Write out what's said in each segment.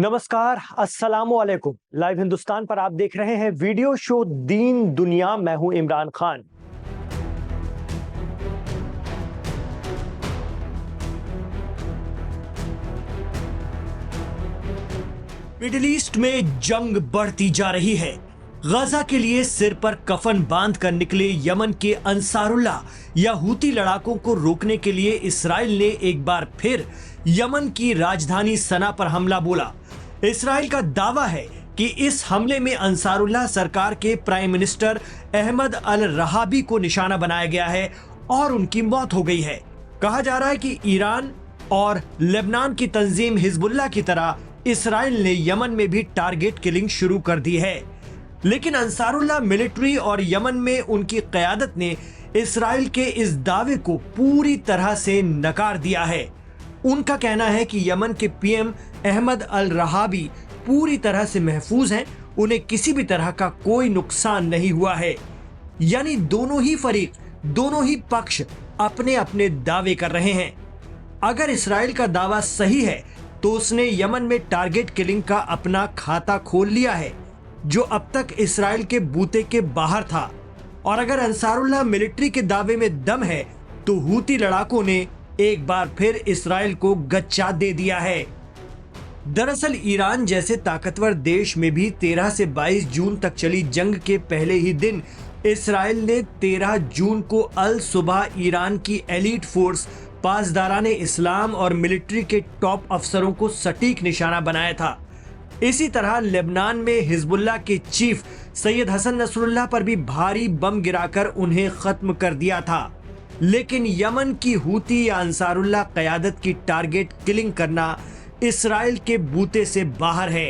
नमस्कार, अस्सलामु अलैकुम। लाइव हिंदुस्तान पर आप देख रहे हैं वीडियो शो दीन दुनिया। मैं हूं इमरान खान। मिडिल ईस्ट में जंग बढ़ती जा रही है। गजा के लिए सिर पर कफन बांध कर निकले यमन के अंसारुल्लाह या हूती लड़ाकों को रोकने के लिए इस्राइल ने एक बार फिर यमन की राजधानी सना पर हमला बोला। इस्राइल का दावा है कि इस हमले में अंसारुल्लाह सरकार के प्राइम मिनिस्टर अहमद अल रहाबी को निशाना बनाया गया है और उनकी मौत हो गई है। कहा जा रहा है कि ईरान और लेबनान की तंजीम हिजबुल्लाह की तरह इस्राइल ने यमन में भी टारगेट किलिंग शुरू कर दी है, लेकिन अंसारुल्लाह मिलिट्री और यमन में उनकी क़यादत ने इस्राइल के इस दावे को पूरी तरह से नकार दिया है। उनका कहना है कि यमन के पीएम अहमद अल रहाबी पूरी तरह से महफूज हैं, उन्हें किसी भी तरह का कोई नुकसान नहीं हुआ है। यानी दोनों ही फरीक, दोनों ही पक्ष अपने अपने दावे कर रहे हैं। अगर इस्राइल का दावा सही है तो उसने यमन में टारगेट किलिंग का अपना खाता खोल लिया है, जो अब तक इस्राइल के बूते के बाहर था। और अगर अंसारुल्लाह मिलिट्री के दावे में दम है तो हूती लड़ाकों ने एक बार फिर इस्राइल को गच्चा दे दिया है। दरअसल ईरान जैसे ताकतवर देश में भी 13 से 22 जून तक चली जंग के पहले ही दिन इस्राइल ने 13 जून को अल सुबह ईरान की एलीट फोर्स पासदाराने इस्लाम और मिलिट्री के टॉप अफसरों को सटीक निशाना बनाया था। इसी तरह लेबनान में हिजबुल्लाह के चीफ सैयद हसन नसरुल्लाह पर भी भारी बम गिराकर उन्हें खत्म कर दिया था। लेकिन यमन की हूती या अंसारुल्लाह क़यादत की टारगेट किलिंग करना इस्राइल के बूते से बाहर है।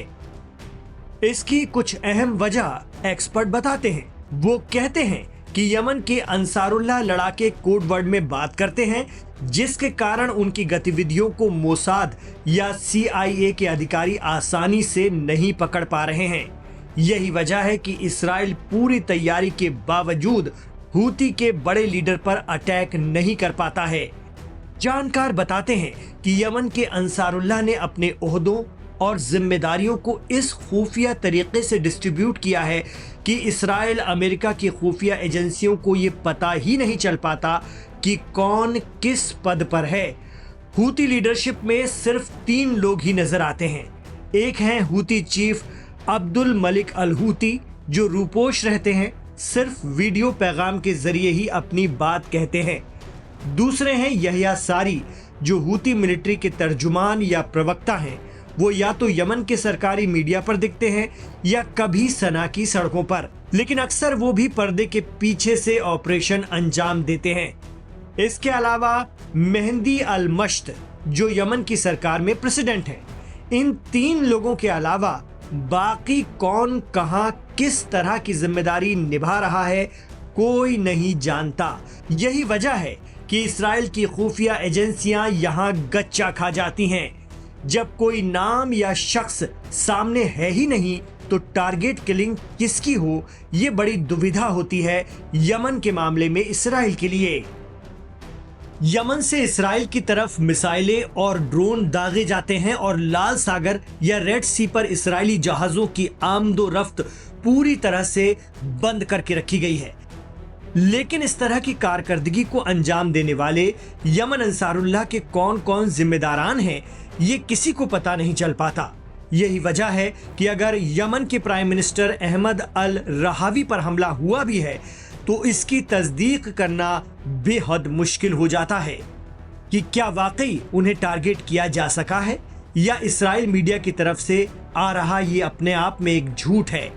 इसकी कुछ अहम वजह एक्सपर्ट बताते हैं। वो कहते हैं कि यमन के अंसारुल्लाह लड़ाके कोड वर्ड में बात करते हैं, जिसके कारण उनकी गतिविधियों को मोसाद या CIA के अधिकारी आसानी से नहीं पकड़ पा रहे हैं। यही वजह है कि इस्राइल पूरी तैयारी के बावजूद हूती के बड़े लीडर पर अटैक नहीं कर पाता है। जानकार बताते हैं कि यमन के अंसारुल्लाह ने अपने ओहदों और जिम्मेदारियों को इस खुफिया तरीके से डिस्ट्रीब्यूट किया है कि इस्राइल अमेरिका की खुफिया एजेंसियों को ये पता ही नहीं चल पाता कि कौन किस पद पर है। हूती लीडरशिप में सिर्फ 3 लोग ही नजर आते हैं। एक हैं Houthi chief Abdul Malik al Houthi, जो रूपोश रहते हैं, सिर्फ वीडियो पैगाम के जरिए ही अपनी बात कहते हैं। दूसरे हैं यहया सारी, जो हूती मिलिट्री के तर्जुमान या प्रवक्ता हैं। वो या तो यमन के सरकारी मीडिया पर दिखते हैं या कभी सना की सड़कों पर, लेकिन अक्सर वो भी पर्दे के पीछे से ऑपरेशन अंजाम देते हैं। इसके अलावा मेहंदी अल मश्त, जो यमन की सरकार में प्रेसिडेंट हैं। इन 3 लोगों के अलावा बाकी कौन कहां किस तरह की जिम्मेदारी निभा रहा है कोई नहीं जानता। यही वजह है कि इस्राइल की खुफिया एजेंसियां यहां गच्चा खा जाती हैं। जब कोई नाम या शख्स सामने है ही नहीं तो टारगेट किलिंग किसकी हो, ये बड़ी दुविधा होती है यमन के मामले में इस्राइल के लिए। यमन से इस्राइल की तरफ मिसाइलें और ड्रोन दागे जाते हैं और लाल सागर या रेड सी पर इस्राइली जहाजों की आमदो रफ्त पूरी तरह से बंद करके रखी गई है। लेकिन इस तरह की कारकर्दगी को अंजाम देने वाले यमन अंसारुल्लाह के कौन कौन जिम्मेदारान हैं, ये किसी को पता नहीं चल पाता। यही वजह है कि अगर यमन के प्राइम मिनिस्टर अहमद अल रहावी पर हमला हुआ भी है तो इसकी तस्दीक करना बेहद मुश्किल हो जाता है कि क्या वाकई उन्हें टारगेट किया जा सका है या इस्राइल मीडिया की तरफ से आ रहा ये अपने आप में एक झूठ है।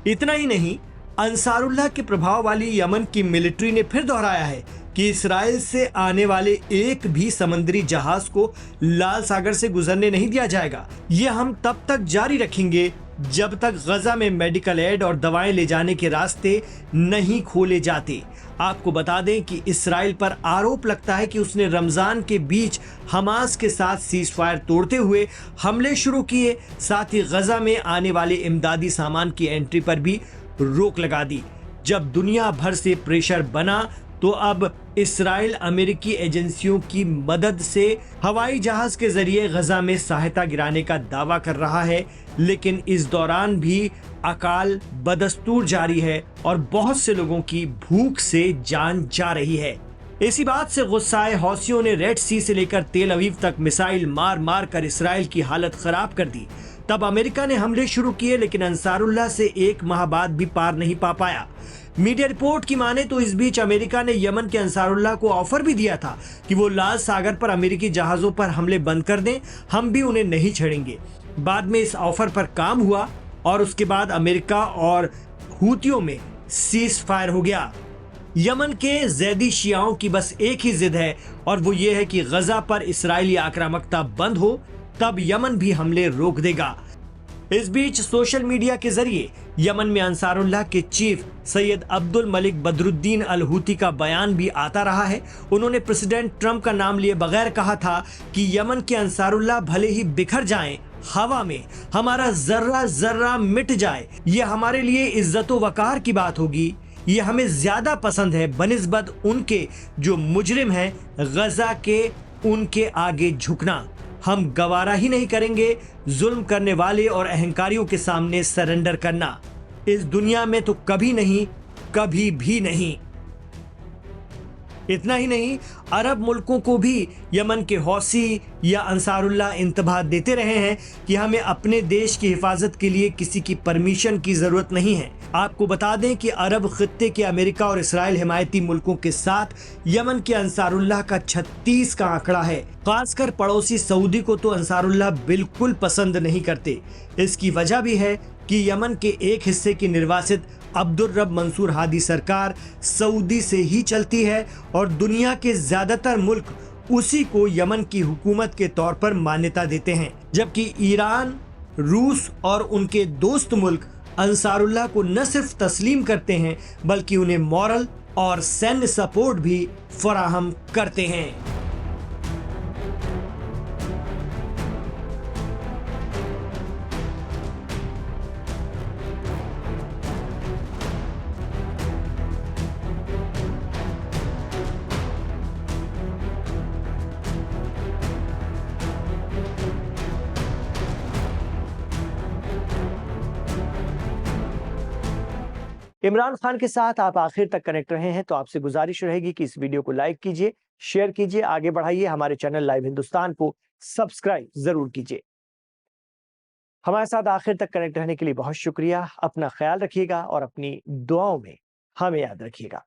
इतना ही नहीं, अंसारुल्लाह के प्रभाव वाली यमन की मिलिट्री ने फिर दोहराया है कि इस्राइल से आने वाले एक भी समुद्री जहाज को लाल सागर से गुजरने नहीं दिया जाएगा। ये हम तब तक जारी रखेंगे जब तक गजा में मेडिकल एड और दवाएं ले जाने के रास्ते नहीं खोले जाते। आपको बता दें कि इस्राइल पर आरोप लगता है कि उसने रमजान के बीच हमास के साथ सीज फायर तोड़ते हुए हमले शुरू किए, साथ ही गजा में आने वाले इमदादी सामान की एंट्री पर भी रोक लगा दी। जब दुनिया भर से प्रेशर बना तो अब इसराइल अमेरिकी एजेंसियों की मदद से हवाई जहाज के जरिए गजा में सहायता गिराने का दावा कर रहा है, लेकिन इस दौरान भी अकाल बदस्तूर जारी है और बहुत से लोगों की भूख से जान जा रही है। इसी बात से गुस्साए हौसियों ने रेड सी से लेकर तेल अवीव तक मिसाइल मार मार कर इसराइल की हालत खराब कर दी। तब अमेरिका ने हमले शुरू किए, लेकिन अंसारुल्लाह से एक माह बाद भी पार नहीं पा पाया। मीडिया रिपोर्ट की माने तो इस बीच अमेरिका ने यमन के अंसारुल्लाह को ऑफर भी दिया था कि वो लाल सागर पर अमेरिकी जहाजों पर हमले बंद कर दें, हम भी उन्हें नहीं छेड़ेंगे। बाद में इस ऑफर पर काम हुआ और उसके बाद अमेरिका और हूतियों में सीज फायर हो गया। यमन के जैदी शियाओं की बस एक ही जिद है और वो ये है कि गजा पर इसराइली आक्रामकता बंद हो, तब यमन भी हमले रोक देगा। इस बीच सोशल मीडिया के जरिए यमन में अंसारुल्लाह के chief Syed Abdul Malik Badruddin al Houthi का बयान भी आता रहा है। उन्होंने प्रेसिडेंट ट्रंप का नाम लिए बगैर कहा था कि यमन के अंसारुल्लाह भले ही बिखर जाएं हवा में, हमारा जर्रा जर्रा मिट जाए, ये हमारे लिए इज्जत वकार की बात होगी। ये हमें ज्यादा पसंद है बनिस्बत उनके जो मुजरिम हैं गजा के, उनके आगे झुकना। हम गवारा ही नहीं करेंगे जुल्म करने वाले और अहंकारियों के सामने सरेंडर करना। इस दुनिया में तो कभी नहीं, कभी भी नहीं। इतना ही नहीं, अरब मुल्कों को भी यमन के हौसी या अंसारुल्लाह इंतबाह देते रहे हैं कि हमें अपने देश की हिफाजत के लिए किसी की परमिशन की जरूरत नहीं है। आपको बता दें कि अरब खित्ते के अमेरिका और इसराइल हिमायती मुल्कों के साथ यमन के अंसारुल्लाह का 36 का आंकड़ा है। खासकर पड़ोसी सऊदी को तो अंसारुल्लाह बिल्कुल पसंद नहीं करते। इसकी वजह भी है कि यमन के एक हिस्से की निर्वासित अब्दुल रब मंसूर हादी सरकार सऊदी से ही चलती है और दुनिया के ज्यादातर मुल्क उसी को यमन की हुकूमत के तौर पर मान्यता देते हैं, जबकि ईरान, रूस और उनके दोस्त मुल्क अंसारुल्लाह को न सिर्फ तस्लीम करते हैं बल्कि उन्हें मॉरल और सैन्य सपोर्ट भी फराहम करते हैं। इमरान खान के साथ आप आखिर तक कनेक्ट रहे हैं तो आपसे गुजारिश रहेगी कि इस वीडियो को लाइक कीजिए, शेयर कीजिए, आगे बढ़ाइए। हमारे चैनल लाइव हिंदुस्तान को सब्सक्राइब जरूर कीजिए। हमारे साथ आखिर तक कनेक्ट रहने के लिए बहुत शुक्रिया। अपना ख्याल रखिएगा और अपनी दुआओं में हमें याद रखिएगा।